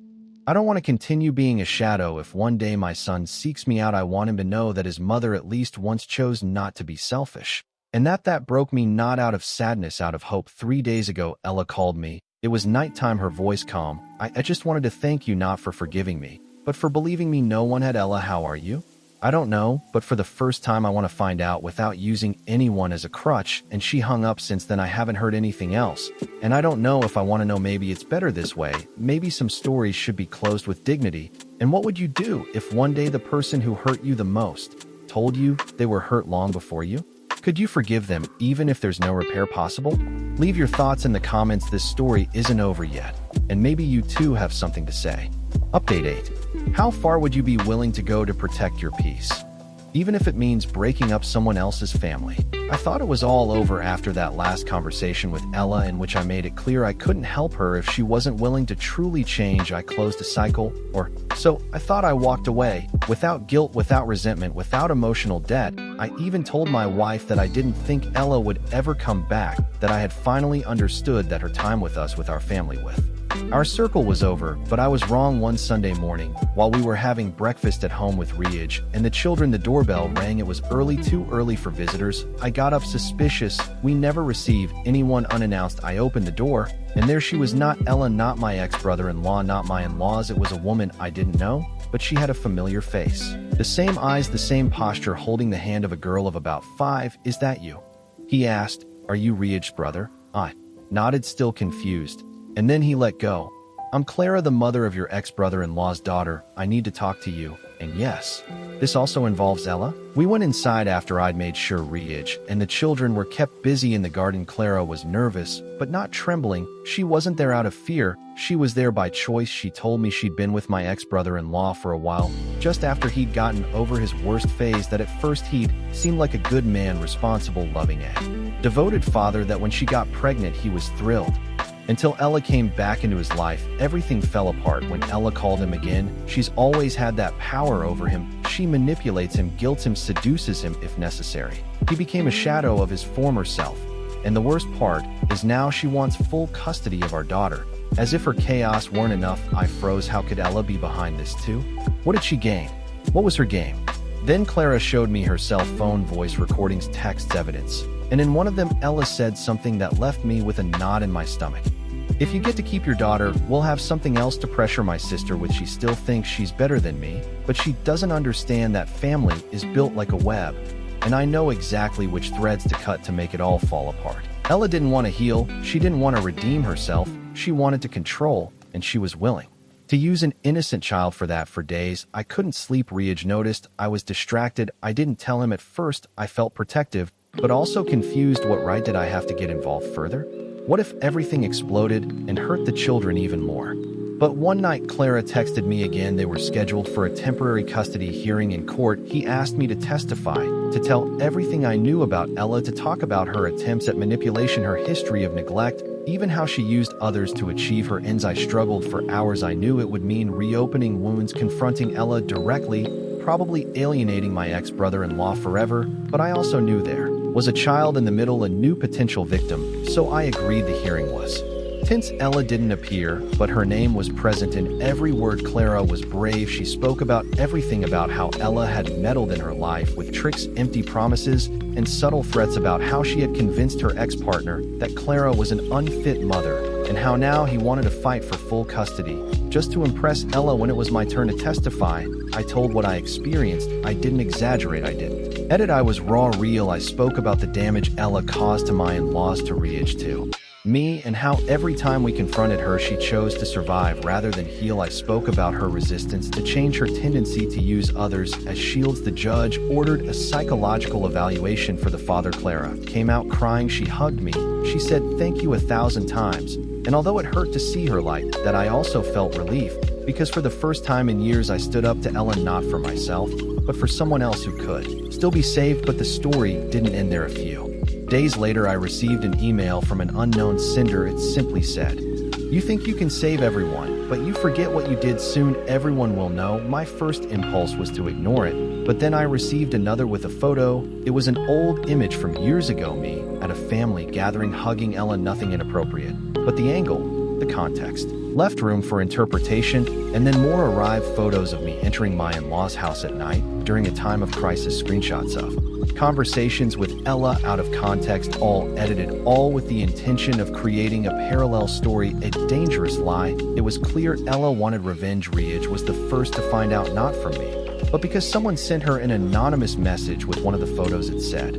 "I don't want to continue being a shadow. If one day my son seeks me out, I want him to know that his mother at least once chose not to be selfish." And that broke me, not out of sadness, out of hope. 3 days ago, Ella called me. It was nighttime, her voice calm. I just wanted to thank you, not for forgiving me, but for believing me." No one had. "Ella, how are you?" "I don't know, but for the first time I want to find out without using anyone as a crutch." And she hung up. Since then I haven't heard anything else, and I don't know if I want to know. Maybe it's better this way. Maybe some stories should be closed with dignity. And what would you do if one day the person who hurt you the most told you they were hurt long before you? Could you forgive them even if there's no repair possible? Leave your thoughts in the comments. This story isn't over yet, and maybe you too have something to say. Update 8. How far would you be willing to go to protect your peace, even if it means breaking up someone else's family? I thought it was all over after that last conversation with Ella, in which I made it clear I couldn't help her if she wasn't willing to truly change. I closed a cycle, or so I thought. I walked away, without guilt, without resentment, without emotional debt. I even told my wife that I didn't think Ella would ever come back, that I had finally understood that her time with us, with our family, with our circle was over. But I was wrong. One Sunday morning, while we were having breakfast at home with Riaj and the children, the doorbell rang. It was early, too early for visitors. I got up suspicious. We never receive anyone unannounced. I opened the door, and there she was. Not Ella, not my ex-brother-in-law, not my in-laws. It was a woman I didn't know, but she had a familiar face. The same eyes, the same posture, holding the hand of a girl of about 5. "Is that you?" he asked. "Are you Riaj's brother?" I nodded, still confused. And then he let go. "I'm Clara, the mother of your ex-brother-in-law's daughter. I need to talk to you." And yes, this also involves Ella. We went inside after I'd made sure Riaj and the children were kept busy in the garden. Clara was nervous, but not trembling. She wasn't there out of fear. She was there by choice. She told me she'd been with my ex-brother-in-law for a while, just after he'd gotten over his worst phase. That at first he'd seemed like a good man, responsible, loving, a devoted father. That when she got pregnant he was thrilled. Until Ella came back into his life, everything fell apart. When Ella called him again, she's always had that power over him. She manipulates him, guilts him, seduces him if necessary. He became a shadow of his former self. And the worst part is now she wants full custody of our daughter. As if her chaos weren't enough, I froze. How could Ella be behind this too? What did she gain? What was her game? Then Clara showed me her cell phone voice recordings, texts, evidence. And in one of them, Ella said something that left me with a knot in my stomach. "If you get to keep your daughter, we'll have something else to pressure my sister with." She still thinks she's better than me, but she doesn't understand that family is built like a web, and I know exactly which threads to cut to make it all fall apart. Ella didn't want to heal, she didn't want to redeem herself, she wanted to control, and she was willing. To use an innocent child for that for days, I couldn't sleep. Riaj noticed I was distracted. I didn't tell him at first. I felt protective, but also confused. What right did I have to get involved further? What if everything exploded and hurt the children even more? But one night Clara texted me again. They were scheduled for a temporary custody hearing in court. He asked me to testify, to tell everything I knew about Ella, to talk about her attempts at manipulation, her history of neglect, even how she used others to achieve her ends. I struggled for hours. I knew it would mean reopening wounds, confronting Ella directly, probably alienating my ex-brother-in-law forever, but I also knew there was a child in the middle, a new potential victim, so I agreed. The hearing was tense. Ella didn't appear, but her name was present in every word. Clara was brave. She spoke about everything, about how Ella had meddled in her life with tricks, empty promises, and subtle threats, about how she had convinced her ex-partner that Clara was an unfit mother, and how now he wanted to fight for full custody, just to impress Ella. When it was my turn to testify, I told what I experienced. I didn't exaggerate. I didn't edit. I was raw, real. I spoke about the damage Ella caused to my in-laws, to Riaj, to me, and how every time we confronted her, she chose to survive rather than heal. I spoke about her resistance to change, her tendency to use others as shields. The judge ordered a psychological evaluation for the father. Clara came out crying. She hugged me. She said thank you 1,000 times. And although it hurt to see her like that, I also felt relief, because for the first time in years I stood up to Ella, not for myself, but for someone else who could still be saved. But the story didn't end there. A few days later, I received an email from an unknown sender. It simply said, "You think you can save everyone, but you forget what you did. Soon everyone will know." My first impulse was to ignore it, but then I received another with a photo. It was an old image from years ago, me at a family gathering, hugging Ella. Nothing inappropriate, but the angle, the context, left room for interpretation. And then more arrived: photos of me entering my in-laws' house at night during a time of crisis, screenshots of conversations with Ella out of context, all edited, all with the intention of creating a parallel story, a dangerous lie. It was clear Ella wanted revenge. Riaj was the first to find out, not from me, but because someone sent her an anonymous message with one of the photos. It said,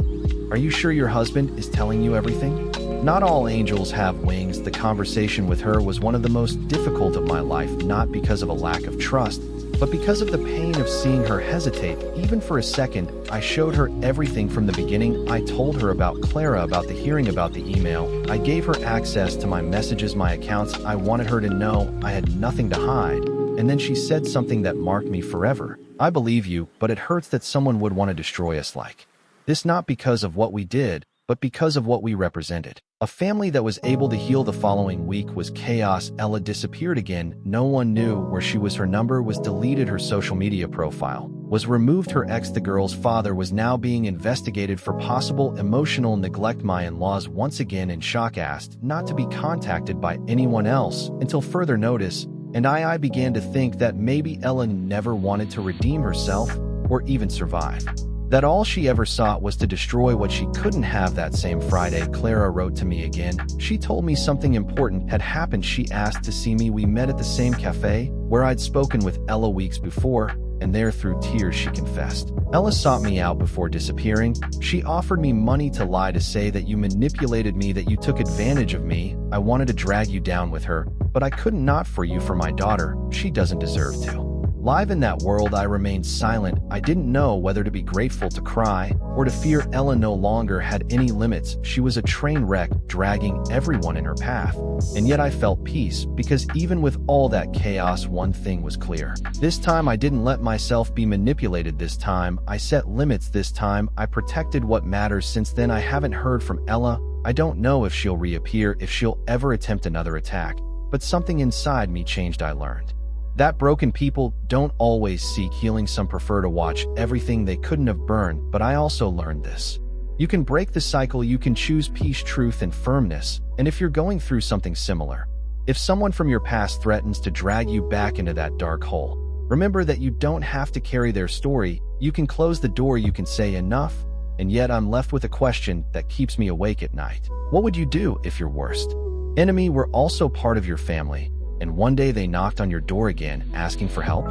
"Are you sure your husband is telling you everything? Not all angels have wings." The conversation with her was one of the most difficult of my life, not because of a lack of trust, but because of the pain of seeing her hesitate, even for a second. I showed her everything from the beginning. I told her about Clara, about the hearing, about the email. I gave her access to my messages, my accounts. I wanted her to know I had nothing to hide. And then she said something that marked me forever. "I believe you, but it hurts that someone would want to destroy us like this, not because of what we did, but because of what we represented." A family that was able to heal. The following week was chaos. Ella disappeared again. No one knew where she was. Her number was deleted. Her social media profile was removed. Her ex, the girl's father, was now being investigated for possible emotional neglect. My in-laws, once again in shock, asked not to be contacted by anyone else until further notice. And I began to think that maybe Ella never wanted to redeem herself or even survive, that all she ever sought was to destroy what she couldn't have. That same Friday, Clara wrote to me again. She told me something important had happened. She asked to see me. We met at the same cafe where I'd spoken with Ella weeks before, and there, through tears, she confessed. "Ella sought me out before disappearing. She offered me money to lie, to say that you manipulated me, that you took advantage of me. I wanted to drag you down with her, but I couldn't, not for you, for my daughter. She doesn't deserve to live in that world." I remained silent. I didn't know whether to be grateful, to cry, or to fear. Ella no longer had any limits. She was a train wreck, dragging everyone in her path. And yet I felt peace, because even with all that chaos, one thing was clear. This time I didn't let myself be manipulated. This time I set limits. This time I protected what matters. Since then I haven't heard from Ella. I don't know if she'll reappear, if she'll ever attempt another attack. But something inside me changed. I learned that broken people don't always seek healing. Some prefer to watch everything they couldn't have burned. But I also learned this: you can break the cycle. You can choose peace, truth, and firmness. And if you're going through something similar, if someone from your past threatens to drag you back into that dark hole, remember that you don't have to carry their story. You can close the door. You can say enough. And yet I'm left with a question that keeps me awake at night. What would you do if your worst enemy were also part of your family, and one day they knocked on your door again, asking for help?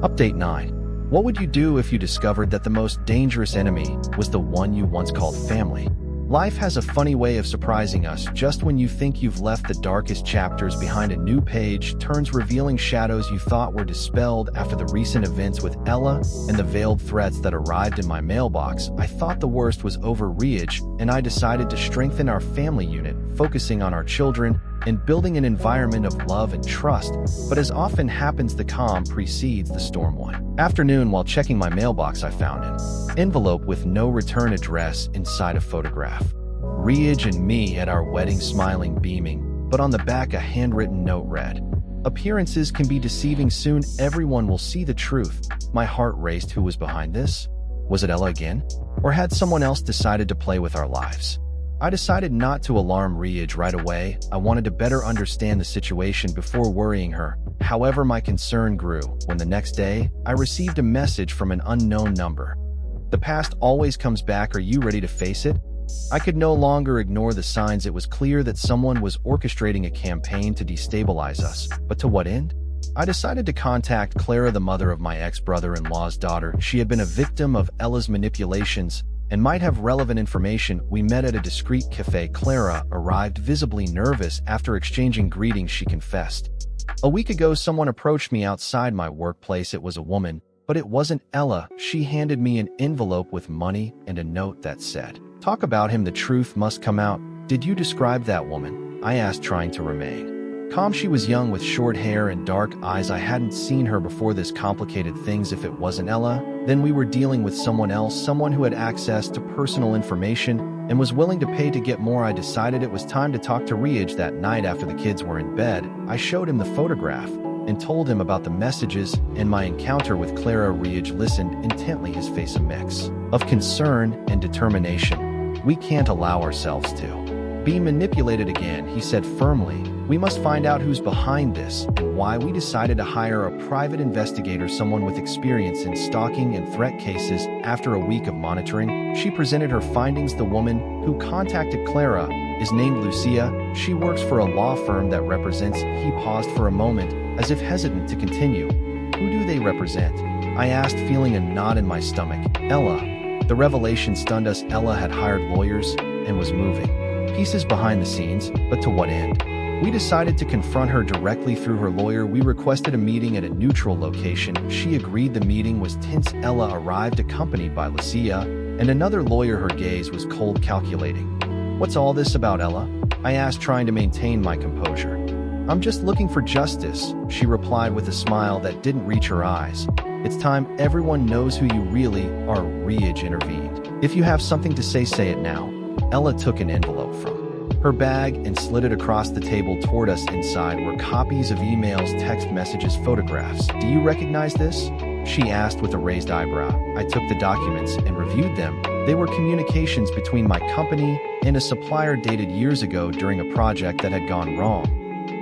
Update 9. What would you do if you discovered that the most dangerous enemy was the one you once called family? Life has a funny way of surprising us. Just when you think you've left the darkest chapters behind, a new page turns, revealing shadows you thought were dispelled. After the recent events with Ella and the veiled threats that arrived in my mailbox, I thought the worst was over. Riaj and I decided to strengthen our family unit, focusing on our children and building an environment of love and trust. But as often happens, the calm precedes the storm. One afternoon, while checking my mailbox, I found an envelope with no return address inside a photograph. Riaj and me at our wedding, smiling, beaming, but on the back a handwritten note read, "Appearances can be deceiving. Soon everyone will see the truth." My heart raced. Who was behind this? Was it Ella again? Or had someone else decided to play with our lives? I decided not to alarm Riaj right away. I wanted to better understand the situation before worrying her. However, my concern grew when the next day, I received a message from an unknown number. "The past always comes back. Are you ready to face it?" I could no longer ignore the signs. It was clear that someone was orchestrating a campaign to destabilize us. But to what end? I decided to contact Clara, the mother of my ex-brother-in-law's daughter. She had been a victim of Ella's manipulations and might have relevant information. We met at a discreet cafe. Clara arrived visibly nervous. After exchanging greetings, she confessed, "A week ago, someone approached me outside my workplace. It was a woman, but it wasn't Ella." She handed me an envelope with money and a note that said, "Talk about him. The truth must come out." "Did you describe that woman?" I asked, trying to remain calm. "She was young with short hair and dark eyes. I hadn't seen her before. This complicated things. If it wasn't Ella, then we were dealing with someone else, someone who had access to personal information and was willing to pay to get more." I decided it was time to talk to Riaj. That night, after the kids were in bed, I showed him the photograph and told him about the messages and my encounter with Clara. Riaj listened intently, his face a mix of concern and determination. "We can't allow ourselves to be manipulated again," he said firmly. "We must find out who's behind this and why." We decided to hire a private investigator, someone with experience in stalking and threat cases. After a week of monitoring, she presented her findings. "The woman who contacted Clara is named Lucia. She works for a law firm that represents—" He paused for a moment, as if hesitant to continue. "Who do they represent?" I asked, feeling a knot in my stomach. "Ella." The revelation stunned us. Ella had hired lawyers and was moving pieces behind the scenes, but to what end? We decided to confront her directly through her lawyer. We requested a meeting at a neutral location. She agreed. The meeting was tense. Ella arrived accompanied by Lucia and another lawyer. Her gaze was cold, calculating. "What's all this about, Ella?" I asked, trying to maintain my composure. "I'm just looking for justice," she replied with a smile that didn't reach her eyes. "It's time everyone knows who you really are." Riaj intervened. "If you have something to say, say it now." Ella took an envelope from her bag and slid it across the table toward us. Inside were copies of emails, text messages, photographs. "Do you recognize this?" she asked with a raised eyebrow. I took the documents and reviewed them. They were communications between my company and a supplier dated years ago during a project that had gone wrong.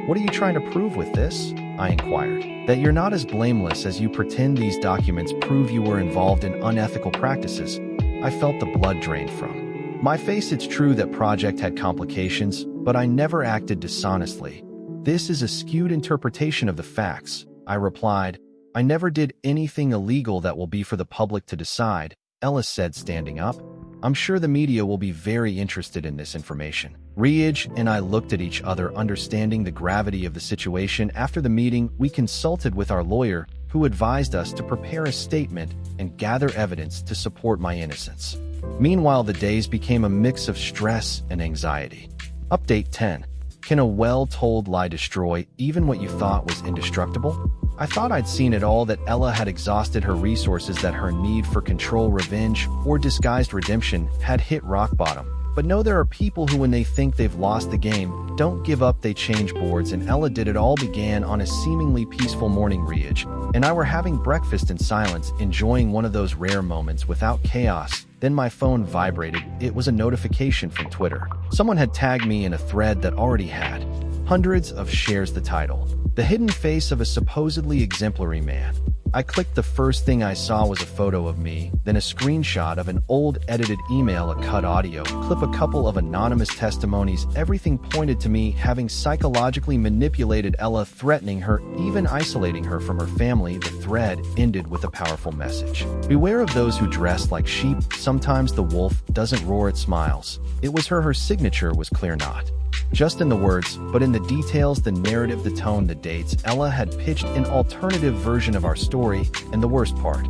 "What are you trying to prove with this?" I inquired. "That you're not as blameless as you pretend. These documents prove you were involved in unethical practices." I felt the blood drain from my face. "It's true that project had complications, but I never acted dishonestly." "This is a skewed interpretation of the facts," I replied. "I never did anything illegal. That will be for the public to decide," Ella said, standing up. "I'm sure the media will be very interested in this information." Riaj and I looked at each other, understanding the gravity of the situation. After the meeting, we consulted with our lawyer, who advised us to prepare a statement and gather evidence to support my innocence. Meanwhile, the days became a mix of stress and anxiety. Update 10. Can a well-told lie destroy even what you thought was indestructible? I thought I'd seen it all, that Ella had exhausted her resources, that her need for control, revenge, or disguised redemption had hit rock bottom. But no, there are people who, when they think they've lost the game, don't give up. They change boards, and Ella did. It all began on a seemingly peaceful morning. Riaj and I were having breakfast in silence, enjoying one of those rare moments without chaos. Then my phone vibrated. It was a notification from Twitter. Someone had tagged me in a thread that already had hundreds of shares. The title: "The Hidden Face of a Supposedly Exemplary Man." I clicked. The first thing I saw was a photo of me, then a screenshot of an old edited email, a cut audio clip, a couple of anonymous testimonies. Everything pointed to me having psychologically manipulated Ella, threatening her, even isolating her from her family. The thread ended with a powerful message. Beware of those who dress like sheep. Sometimes the wolf doesn't roar, it smiles. It was her. Her signature was clear, not just in the words, but in the details, the narrative, the tone, the dates. Ella had pitched an alternative version of our story, and the worst part,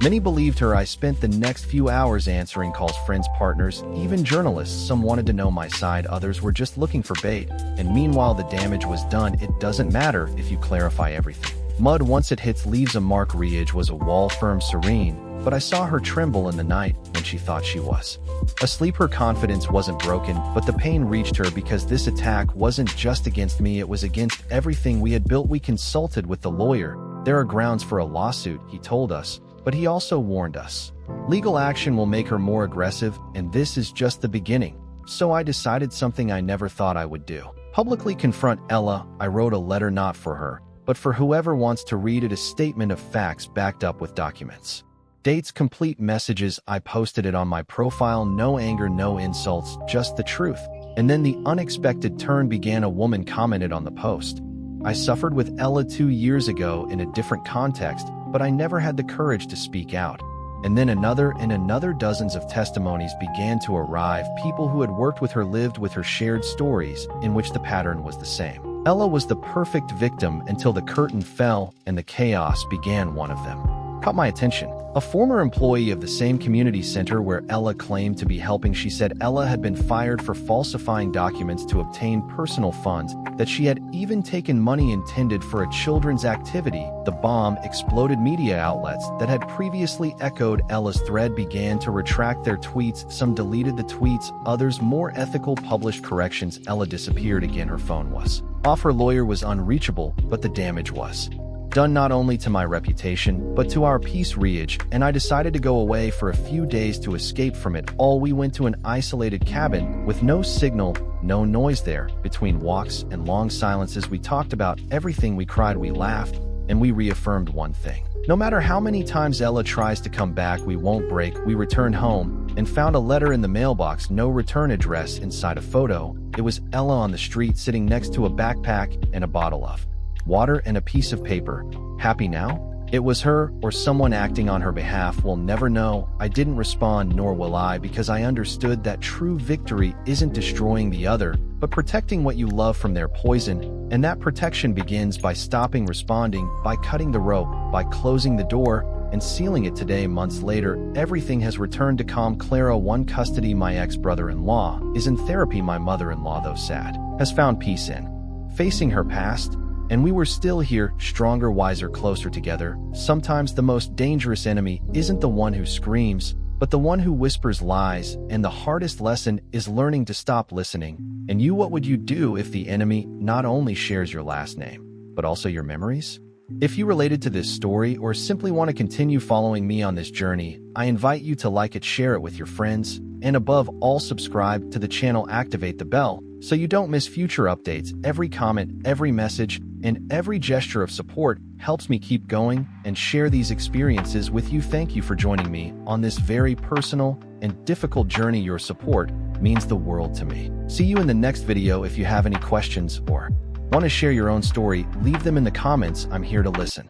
many believed her. I spent the next few hours answering calls, friends, partners, even journalists. Some wanted to know my side, others were just looking for bait. And meanwhile, the damage was done. It doesn't matter if you clarify everything. Mud, once it hits, leaves a mark. Riage was a wall, firm, serene, but I saw her tremble in the night when she thought she was asleep. Her confidence wasn't broken, but the pain reached her, because this attack wasn't just against me, it was against everything we had built. We consulted with the lawyer. There are grounds for a lawsuit, he told us, but he also warned us. Legal action will make her more aggressive, and this is just the beginning. So I decided something I never thought I would do: publicly confront Ella. I wrote a letter, not for her, but for whoever wants to read it, a statement of facts backed up with documents. Dates, complete messages. I posted it on my profile. No anger, no insults, just the truth. And then the unexpected turn began. A woman commented on the post: I suffered with Ella 2 years ago in a different context, but I never had the courage to speak out. And then another and another. Dozens of testimonies began to arrive. People who had worked with her, lived with her, shared stories in which the pattern was the same. Ella was the perfect victim until the curtain fell and the chaos began. One of them caught my attention. A former employee of the same community center where Ella claimed to be helping. She said Ella had been fired for falsifying documents to obtain personal funds, that she had even taken money intended for a children's activity. The bomb exploded. Media outlets that had previously echoed Ella's thread began to retract their tweets. Some deleted the tweets, others, more ethical, published corrections. Ella disappeared again. Her phone was off. Her lawyer was unreachable, but the damage was done, not only to my reputation, but to our peace. Riage and I decided to go away for a few days to escape from it all. We went to an isolated cabin with no signal, no noise there. Between walks and long silences, we talked about everything. We cried, we laughed, and we reaffirmed one thing: no matter how many times Ella tries to come back, we won't break. We returned home and found a letter in the mailbox, no return address. Inside, a photo. It was Ella on the street, sitting next to a backpack and a bottle of water and a piece of paper. Happy now? It was her, or someone acting on her behalf. We'll never know. I didn't respond, nor will I, because I understood that true victory isn't destroying the other, but protecting what you love from their poison. And that protection begins by stopping responding, by cutting the rope, by closing the door and sealing it. Today, months later, everything has returned to calm. Clara won custody. My ex-brother-in-law is in therapy. My mother-in-law, though sad, has found peace in facing her past. And we were still here, stronger, wiser, closer together. Sometimes the most dangerous enemy isn't the one who screams, but the one who whispers lies. And the hardest lesson is learning to stop listening. And you, what would you do if the enemy not only shares your last name, but also your memories? If you related to this story or simply want to continue following me on this journey, I invite you to like it, share it with your friends, and above all, subscribe to the channel, activate the bell so you don't miss future updates. Every comment, every message, and every gesture of support helps me keep going and share these experiences with you. Thank you for joining me on this very personal and difficult journey. Your support means the world to me. See you in the next video. If you have any questions or want to share your own story, leave them in the comments. I'm here to listen.